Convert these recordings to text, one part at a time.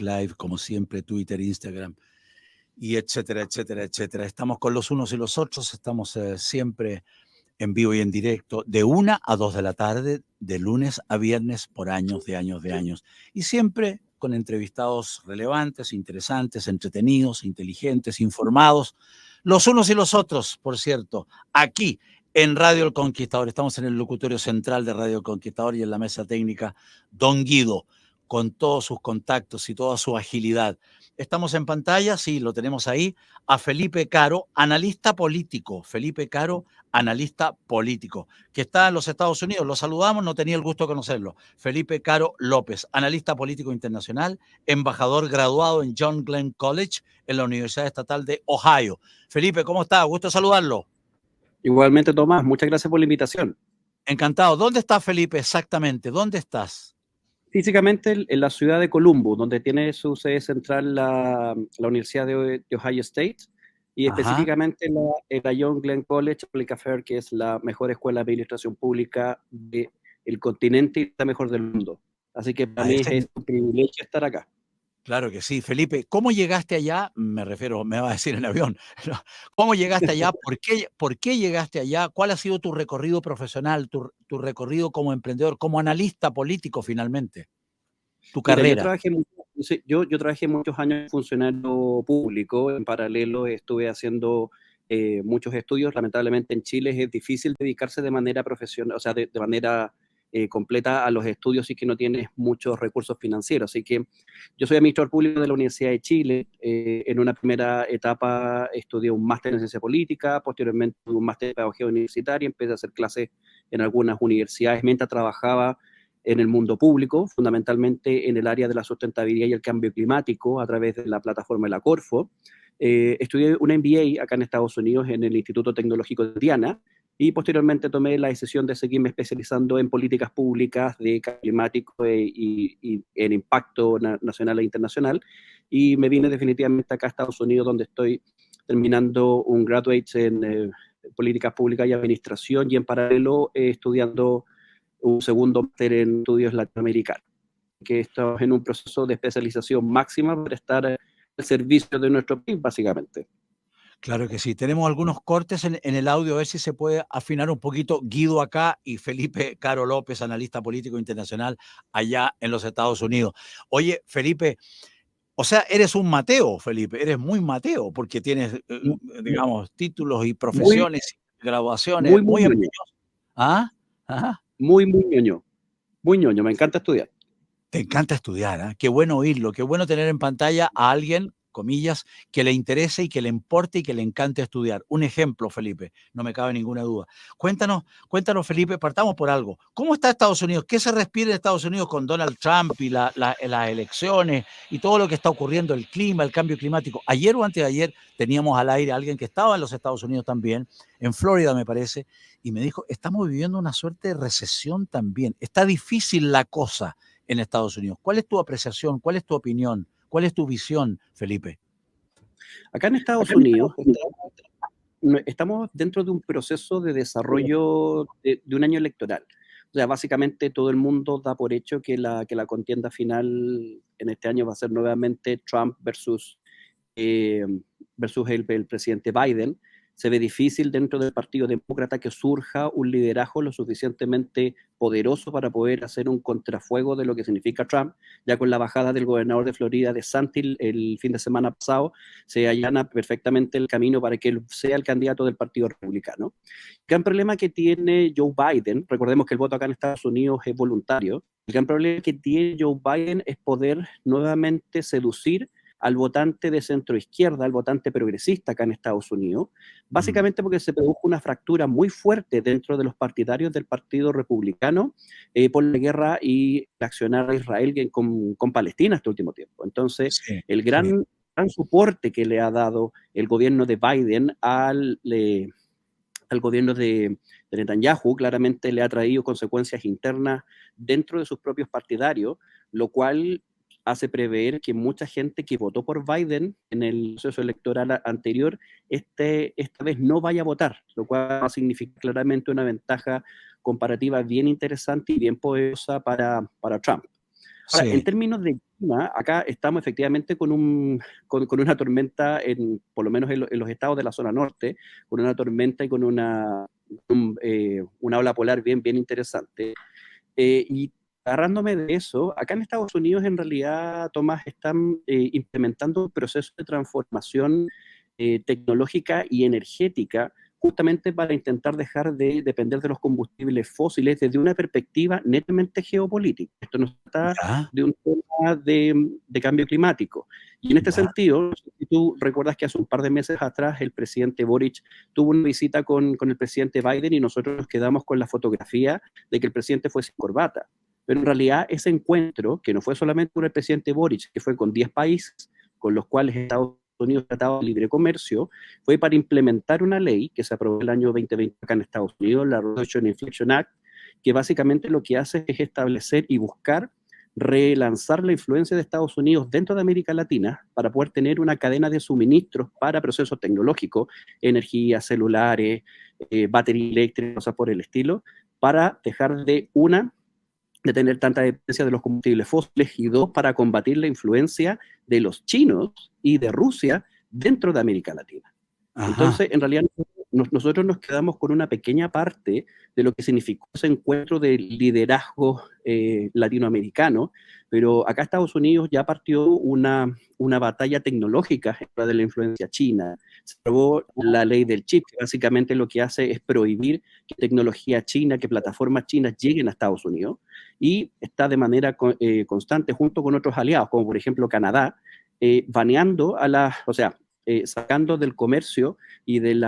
Live, como siempre, Twitter, Instagram, y etcétera, etcétera, etcétera. Estamos con los unos y los otros, estamos siempre en vivo y en directo, de 1 a 2 de la tarde, de lunes a viernes, por años de años de años. Y siempre con entrevistados relevantes, interesantes, entretenidos, inteligentes, informados, los unos y los otros, por cierto, aquí en Radio El Conquistador. Estamos en el locutorio central de Radio El Conquistador y en la mesa técnica Don Guido, con todos sus contactos y toda su agilidad. Estamos en pantalla, sí, lo tenemos ahí, a Felipe Caro, analista político. Felipe Caro, analista político, que está en los Estados Unidos. Lo saludamos, no tenía el gusto de conocerlo. Felipe Caro López, analista político internacional, embajador graduado en John Glenn College en la Universidad Estatal de Ohio. Felipe, ¿cómo está? Gusto saludarlo. Igualmente, Tomás, muchas gracias por la invitación. Encantado. ¿Dónde está Felipe exactamente? ¿Dónde estás? Físicamente en la ciudad de Columbus, donde tiene su sede central la Universidad de Ohio State, y específicamente en la John Glenn College Public Affairs, que es la mejor escuela de administración pública del continente y la mejor del mundo. Así que para mí es un privilegio estar acá. Claro que sí. Felipe, ¿cómo llegaste allá? Me refiero, me va a decir en avión. ¿Cómo llegaste allá? ¿Por qué llegaste allá? ¿Cuál ha sido tu recorrido profesional, tu recorrido como emprendedor, como analista político finalmente? Tu carrera. Yo trabajé muchos años en funcionario público. En paralelo estuve haciendo muchos estudios. Lamentablemente en Chile es difícil dedicarse de manera profesional, o sea, de manera completa a los estudios y que no tienes muchos recursos financieros. Así que yo soy administrador público de la Universidad de Chile. En una primera etapa estudié un máster en ciencia política, posteriormente un máster en pedagogía universitaria, empecé a hacer clases en algunas universidades mientras trabajaba en el mundo público, fundamentalmente en el área de la sustentabilidad y el cambio climático a través de la plataforma de la Corfo. Estudié un MBA acá en Estados Unidos en el Instituto Tecnológico de Indiana y posteriormente tomé la decisión de seguirme especializando en políticas públicas de cambio climático y en impacto nacional e internacional, y me vine definitivamente acá a Estados Unidos, donde estoy terminando un graduate en políticas públicas y administración, y en paralelo estudiando un segundo máster en estudios latinoamericanos, que estamos en un proceso de especialización máxima para estar al servicio de nuestro país, básicamente. Claro que sí. Tenemos algunos cortes en el audio, a ver si se puede afinar un poquito. Guido acá y Felipe Caro López, analista político internacional allá en los Estados Unidos. Oye, Felipe, o sea, eres un Mateo, Felipe, eres muy Mateo, porque tienes, digamos, títulos y profesiones, graduaciones muy ambiciosas. ¿Ah? ¿Ah? Muy ñoño. Muy ñoño, me encanta estudiar. Te encanta estudiar, ¿eh? Qué bueno oírlo, qué bueno tener en pantalla a alguien, comillas, que le interese y que le importe y que le encante estudiar. Un ejemplo, Felipe, no me cabe ninguna duda. Cuéntanos, Felipe, partamos por algo. ¿Cómo está Estados Unidos? ¿Qué se respira en Estados Unidos con Donald Trump y las elecciones y todo lo que está ocurriendo, el clima, el cambio climático? Ayer o antes de ayer teníamos al aire a alguien que estaba en los Estados Unidos también, en Florida me parece, y me dijo, estamos viviendo una suerte de recesión también. Está difícil la cosa en Estados Unidos. ¿Cuál es tu apreciación? ¿Cuál es tu opinión? ¿Cuál es tu visión, Felipe? Acá en Estados Unidos estamos dentro de un proceso de desarrollo de un año electoral. O sea, básicamente todo el mundo da por hecho que la contienda final en este año va a ser nuevamente Trump versus el presidente Biden. Se ve difícil dentro del Partido Demócrata que surja un liderazgo lo suficientemente poderoso para poder hacer un contrafuego de lo que significa Trump. Ya con la bajada del gobernador de Florida, DeSantis, el fin de semana pasado, se allana perfectamente el camino para que él sea el candidato del Partido Republicano. El gran problema que tiene Joe Biden, recordemos que el voto acá en Estados Unidos es voluntario, el gran problema que tiene Joe Biden es poder nuevamente seducir al votante de centro izquierda, al votante progresista acá en Estados Unidos, básicamente porque se produjo una fractura muy fuerte dentro de los partidarios del Partido Republicano por la guerra y el accionar a Israel con Palestina este último tiempo. Entonces, el gran soporte que le ha dado el gobierno de Biden al gobierno de Netanyahu claramente le ha traído consecuencias internas dentro de sus propios partidarios, lo cual hace prever que mucha gente que votó por Biden en el proceso electoral anterior, esta vez no vaya a votar, lo cual significa claramente una ventaja comparativa bien interesante y bien poderosa para Trump. Ahora, en Sí. términos de clima, acá estamos efectivamente con una tormenta, por lo menos en los estados de la zona norte, con una tormenta y con una ola polar bien interesante. Y agarrándome de eso, acá en Estados Unidos en realidad, Tomás, están implementando un proceso de transformación tecnológica y energética justamente para intentar dejar de depender de los combustibles fósiles desde una perspectiva netamente geopolítica. Esto no se trata Ya, de un tema de cambio climático. Y en este ya. sentido, no sé si tú recuerdas que hace un par de meses atrás el presidente Boric tuvo una visita con el presidente Biden y nosotros nos quedamos con la fotografía de que el presidente fue sin corbata. Pero en realidad ese encuentro, que no fue solamente con el presidente Boric, que fue con 10 países con los cuales Estados Unidos trataba de libre comercio, fue para implementar una ley que se aprobó el año 2020 acá en Estados Unidos, la Reduction Inflation Act, que básicamente lo que hace es establecer y buscar relanzar la influencia de Estados Unidos dentro de América Latina para poder tener una cadena de suministros para procesos tecnológicos, energía, celulares, batería eléctrica, cosas por el estilo, para dejar de tener tanta dependencia de los combustibles fósiles, y dos, para combatir la influencia de los chinos y de Rusia dentro de América Latina. Ajá. Entonces, en realidad, nosotros nos quedamos con una pequeña parte de lo que significó ese encuentro de liderazgo latinoamericano, pero acá Estados Unidos ya partió una batalla tecnológica en contra de la influencia china. Se aprobó la ley del chip, que básicamente lo que hace es prohibir que tecnología china, que plataformas chinas lleguen a Estados Unidos, y está de manera constante junto con otros aliados, como por ejemplo Canadá, baneando o sea, sacando del comercio y del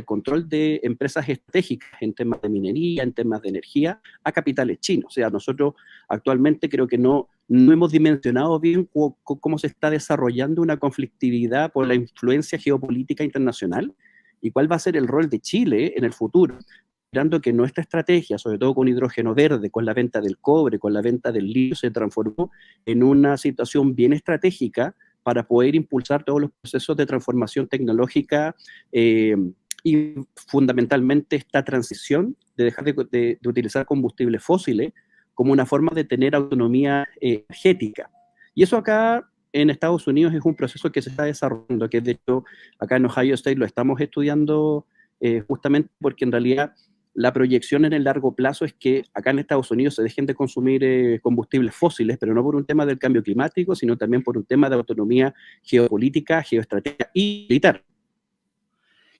control de empresas estratégicas en temas de minería, en temas de energía, a capitales chinos. O sea, nosotros actualmente creo que no hemos dimensionado bien cómo se está desarrollando una conflictividad por la influencia geopolítica internacional y cuál va a ser el rol de Chile en el futuro, esperando que nuestra estrategia, sobre todo con hidrógeno verde, con la venta del cobre, con la venta del litio, se transformó en una situación bien estratégica para poder impulsar todos los procesos de transformación tecnológica y fundamentalmente esta transición de dejar de utilizar combustibles fósiles como una forma de tener autonomía energética. Y eso acá en Estados Unidos es un proceso que se está desarrollando, que de hecho acá en Ohio State lo estamos estudiando justamente porque en realidad la proyección en el largo plazo es que acá en Estados Unidos se dejen de consumir combustibles fósiles, pero no por un tema del cambio climático, sino también por un tema de autonomía geopolítica, geoestratégica y militar.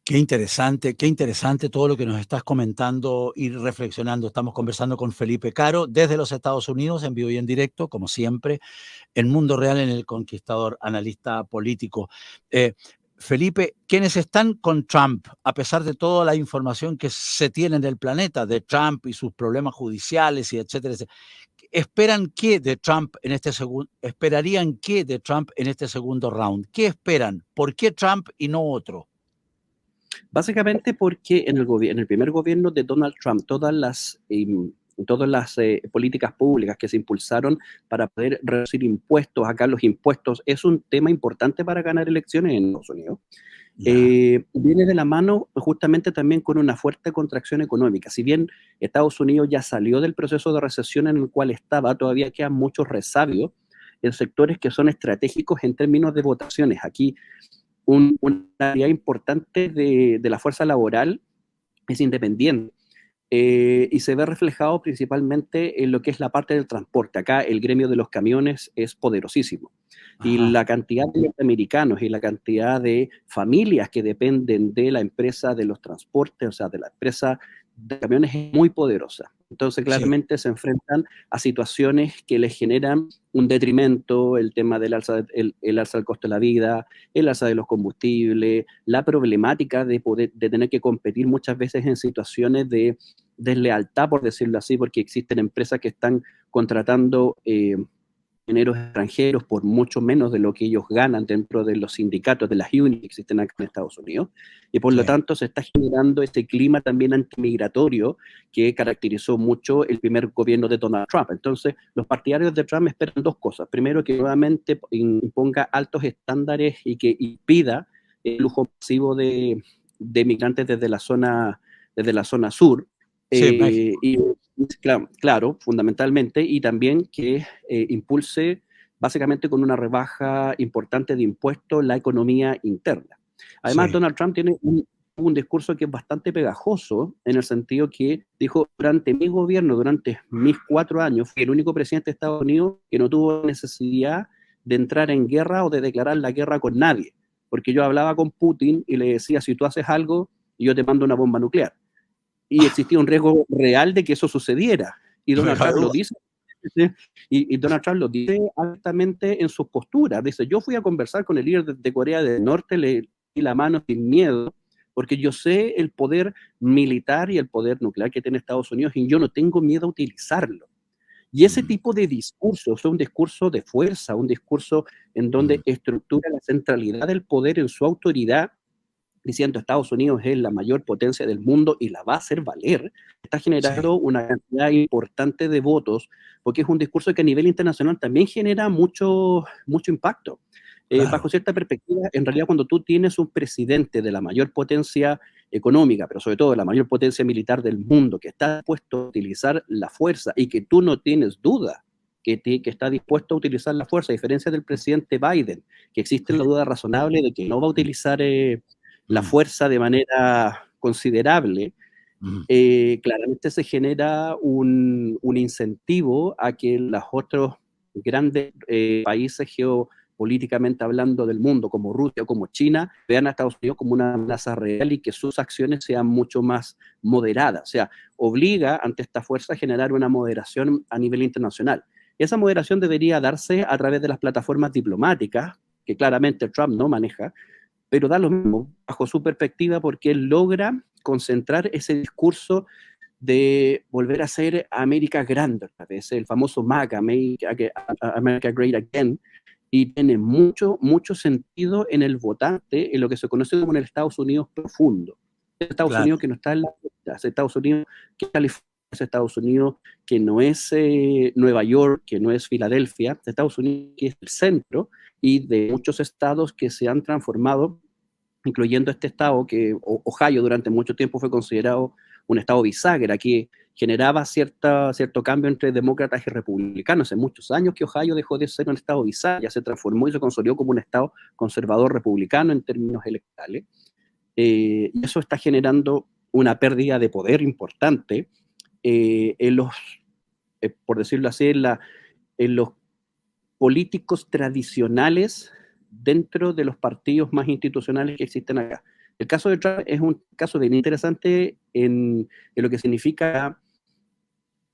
Qué interesante todo lo que nos estás comentando y reflexionando. Estamos conversando con Felipe Caro desde los Estados Unidos, en vivo y en directo, como siempre, en Mundo Real en El Conquistador, analista político. Felipe, quienes están con Trump, a pesar de toda la información que se tiene en el planeta de Trump y sus problemas judiciales y etcétera, etcétera, ¿esperan qué de Trump en este segundo, esperarían qué de Trump en este segundo round? ¿Qué esperan? ¿Por qué Trump y no otro? Básicamente porque en el primer gobierno de Donald Trump, todas las políticas públicas que se impulsaron para poder reducir impuestos, acá los impuestos es un tema importante para ganar elecciones en Estados Unidos. Ya. Viene de la mano justamente también con una fuerte contracción económica. Si bien Estados Unidos ya salió del proceso de recesión en el cual estaba, todavía quedan muchos resabios en sectores que son estratégicos en términos de votaciones. Aquí una área importante de la fuerza laboral es independiente. Y se ve reflejado principalmente en lo que es la parte del transporte. Acá el gremio de los camiones es poderosísimo. Y Ajá. la cantidad de norteamericanos y la cantidad de familias que dependen de la empresa de los transportes, o sea, de la empresa de camiones, es muy poderosa. Entonces, Sí. claramente se enfrentan a situaciones que les generan un detrimento, el tema del el alza del costo de la vida, el alza de los combustibles, la problemática de tener que competir muchas veces en situaciones de deslealtad, por decirlo así, porque existen empresas que están contratando mineros extranjeros por mucho menos de lo que ellos ganan dentro de los sindicatos, de las unions que existen acá en Estados Unidos, y por lo Sí. tanto se está generando este clima también antimigratorio que caracterizó mucho el primer gobierno de Donald Trump. Entonces, los partidarios de Trump esperan dos cosas. Primero, que nuevamente imponga altos estándares y que impida el flujo masivo de migrantes desde la zona sur, Sí, México. Y claro, fundamentalmente, y también que impulse básicamente con una rebaja importante de impuestos la economía interna. Además, Sí, Donald Trump tiene un discurso que es bastante pegajoso, en el sentido que dijo: durante mi gobierno, durante mis 4 años, fui el único presidente de Estados Unidos que no tuvo necesidad de entrar en guerra o de declarar la guerra con nadie, porque yo hablaba con Putin y le decía: si tú haces algo, yo te mando una bomba nuclear. Y existía un riesgo real de que eso sucediera. Y no me Donald cabe Trump lo duda. dice, y Donald Trump lo dice altamente en sus posturas. Dice: yo fui a conversar con el líder de Corea del Norte, le di la mano sin miedo, porque yo sé el poder militar y el poder nuclear que tiene Estados Unidos y yo no tengo miedo a utilizarlo. Y ese tipo de discurso, o sea, un discurso de fuerza, un discurso en donde estructura la centralidad del poder en su autoridad, diciendo Estados Unidos es la mayor potencia del mundo y la va a hacer valer, está Sí, generando una cantidad importante de votos, porque es un discurso que a nivel internacional también genera mucho impacto. Bajo claro. cierta perspectiva, en realidad cuando tú tienes un presidente de la mayor potencia económica, pero sobre todo de la mayor potencia militar del mundo, que está dispuesto a utilizar la fuerza y que tú no tienes duda que está dispuesto a utilizar la fuerza, a diferencia del presidente Biden, que existe la duda razonable de que no va a utilizar la Mm, fuerza de manera considerable, mm, claramente se genera un incentivo a que los otros grandes países geopolíticamente hablando del mundo, como Rusia o como China, vean a Estados Unidos como una amenaza real y que sus acciones sean mucho más moderadas. O sea, obliga ante esta fuerza a generar una moderación a nivel internacional. Esa moderación debería darse a través de las plataformas diplomáticas, que claramente Trump no maneja, pero da lo mismo bajo su perspectiva, porque él logra concentrar ese discurso de volver a ser América grande, el famoso MAGA, America Great Again, y tiene mucho sentido en el votante, en lo que se conoce como en el Estados Unidos profundo. Estados claro. Unidos que no está en la costa, Estados Unidos que es California, Estados Unidos que no es Nueva York, que no es Filadelfia, Estados Unidos que es el centro, y de muchos estados que se han transformado, incluyendo este estado que Ohio durante mucho tiempo fue considerado un estado bisagra, que generaba cierto cambio entre demócratas y republicanos. Hace muchos años que Ohio dejó de ser un estado bisagra, se transformó y se consolidó como un estado conservador republicano en términos electorales. Y eso está generando una pérdida de poder importante en los, por decirlo así, en los políticos tradicionales dentro de los partidos más institucionales que existen acá. El caso de Trump es un caso bien interesante en lo que significa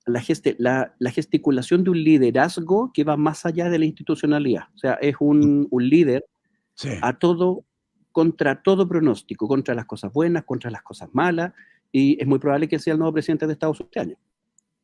la gesticulación de un liderazgo que va más allá de la institucionalidad. O sea, es un líder Sí. contra todo pronóstico, contra las cosas buenas, contra las cosas malas, y es muy probable que sea el nuevo presidente de Estados Unidos este año.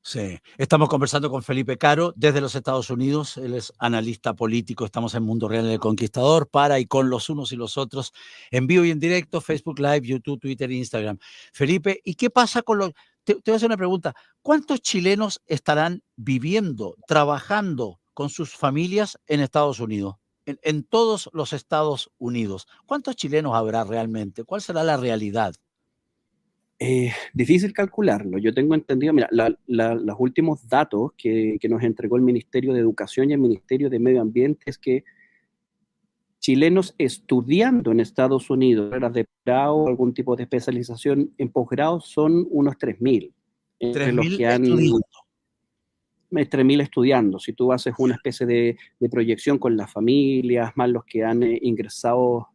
Sí, estamos conversando con Felipe Caro desde los Estados Unidos. Él es analista político. Estamos en Mundo Real del Conquistador, para y con los unos y los otros, en vivo y en directo, Facebook Live, YouTube, Twitter, Instagram. Felipe, ¿y qué pasa con los... Te voy a hacer una pregunta. ¿Cuántos chilenos estarán viviendo, trabajando con sus familias en Estados Unidos? En todos los Estados Unidos. ¿Cuántos chilenos habrá realmente? ¿Cuál será la realidad? Difícil calcularlo. Yo tengo entendido, mira, los últimos datos que nos entregó el Ministerio de Educación y el Ministerio de Medio Ambiente es que chilenos estudiando en Estados Unidos, carreras de grado, algún tipo de especialización en posgrado, son unos 3.000, entre los 3.000 que han estudiantes. 3.000 estudiando. Si tú haces una especie de proyección con las familias, más los que han ingresado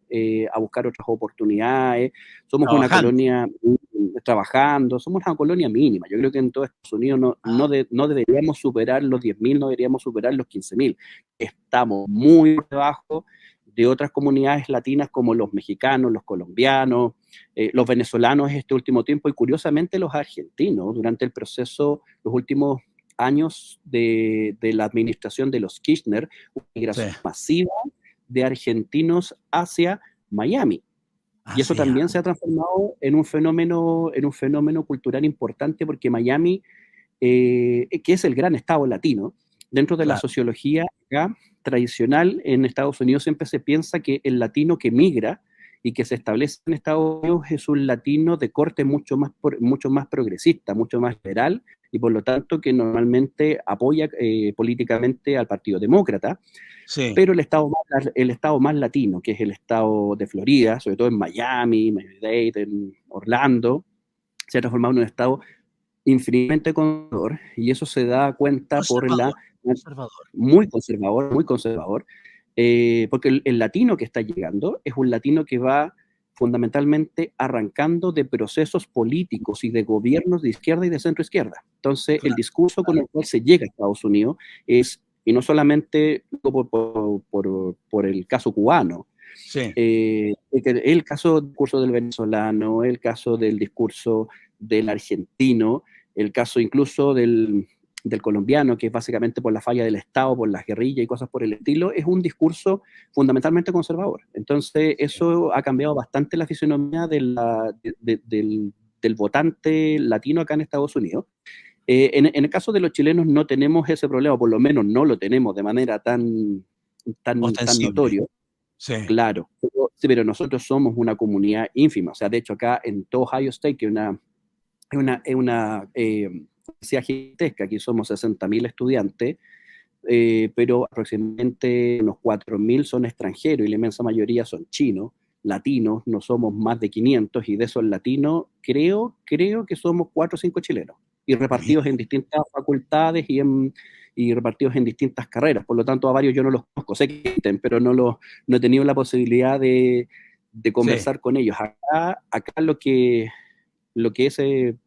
a buscar otras oportunidades, somos una Trabajando. colonia trabajando, somos una colonia mínima. Yo creo que en todo Estados Unidos no deberíamos superar los 10.000, no deberíamos superar los 15.000. Estamos muy por debajo de otras comunidades latinas como los mexicanos, los colombianos, los venezolanos este último tiempo, y curiosamente los argentinos durante el proceso, los últimos años de la administración de los Kirchner, una Sí. migración masiva de argentinos hacia Miami. Y eso Así. también se ha transformado en un fenómeno cultural importante, porque Miami, que es el gran estado latino, dentro de la Claro. sociología acá, tradicional en Estados Unidos siempre se piensa que el latino que migra y que se establece en Estados Unidos es un latino de corte mucho más progresista, mucho más liberal, y por lo tanto que normalmente apoya políticamente al Partido Demócrata. Sí. Pero el estado más latino, que es el estado de Florida, sobre todo en Miami, Miami-Dade, en Orlando, se ha transformado en un estado infinitamente conservador, y eso se da cuenta por Conservador. muy conservador, porque el latino que está llegando es un latino que va fundamentalmente arrancando de procesos políticos y de gobiernos de izquierda y de centro izquierda. Entonces, el discurso con el cual se llega a Estados Unidos es, y no solamente por el caso cubano, Sí. el caso del discurso del venezolano, el caso del discurso del argentino, el caso incluso del colombiano, que es básicamente por la falla del Estado, por las guerrillas y cosas por el estilo, es un discurso fundamentalmente conservador. Entonces, eso ha cambiado bastante la fisonomía del votante latino acá en Estados Unidos. En el caso de los chilenos no tenemos ese problema, por lo menos no lo tenemos de manera tan notorio. Sí. Claro, pero nosotros somos una comunidad ínfima. O sea, de hecho, acá en todo Ohio State, que es una universidad gigantesca, aquí somos 60.000 estudiantes, pero aproximadamente unos 4.000 son extranjeros y la inmensa mayoría son chinos, latinos, no somos más de 500, y de esos latinos creo que somos 4 o 5 chilenos, y repartidos en distintas facultades y repartidos en distintas carreras. Por lo tanto, a varios yo no los conozco, sé que existen, pero no he tenido la posibilidad de conversar con ellos. Acá lo que es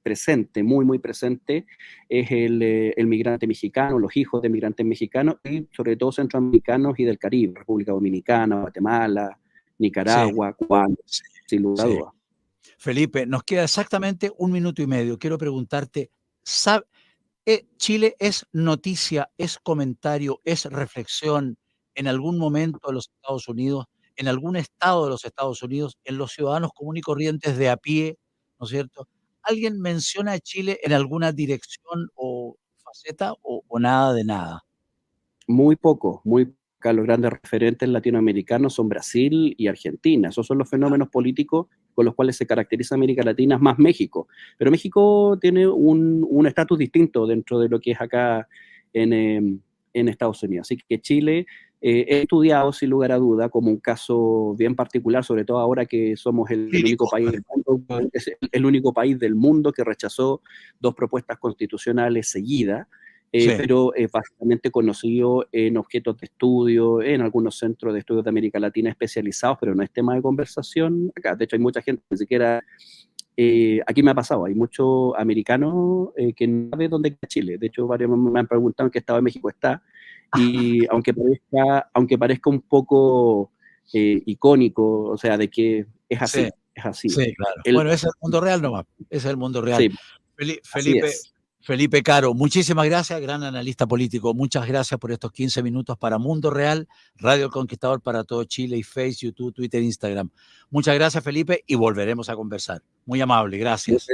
presente, muy presente, es el migrante mexicano, los hijos de migrantes mexicanos, y sobre todo centroamericanos y del Caribe, República Dominicana, Guatemala, Nicaragua, Cuba, sin lugar a dudas. Felipe, nos queda exactamente 1 minuto y medio. Quiero preguntarte, ¿Chile es noticia, es comentario, es reflexión en algún momento de los Estados Unidos, en algún estado de los Estados Unidos, en los ciudadanos comunes y corrientes de a pie, ¿no es cierto? ¿Alguien menciona a Chile en alguna dirección o faceta o nada de nada? Muy poco. Los grandes referentes latinoamericanos son Brasil y Argentina. Esos son los fenómenos políticos con los cuales se caracteriza América Latina, más México. Pero México tiene un estatus distinto dentro de lo que es acá en Estados Unidos. Así que Chile he estudiado, sin lugar a duda, como un caso bien particular, sobre todo ahora que somos el único país del mundo, es el único país del mundo que rechazó 2 propuestas constitucionales seguidas. Pero es básicamente conocido en objetos de estudio, en algunos centros de estudios de América Latina especializados, pero no es tema de conversación acá. De hecho, hay mucha gente, ni siquiera, aquí me ha pasado, hay muchos americanos que no saben dónde está Chile. De hecho, varios me han preguntado en qué estado de México está, y aunque parezca un poco icónico, o sea, de que es así, es así. Sí, claro. Bueno, ese es el mundo real nomás, ese es el mundo real. Sí, Felipe Caro, muchísimas gracias, gran analista político. Muchas gracias por estos 15 minutos para Mundo Real, Radio El Conquistador para todo Chile, y Facebook, YouTube, Twitter, Instagram. Muchas gracias, Felipe, y volveremos a conversar. Muy amable, gracias.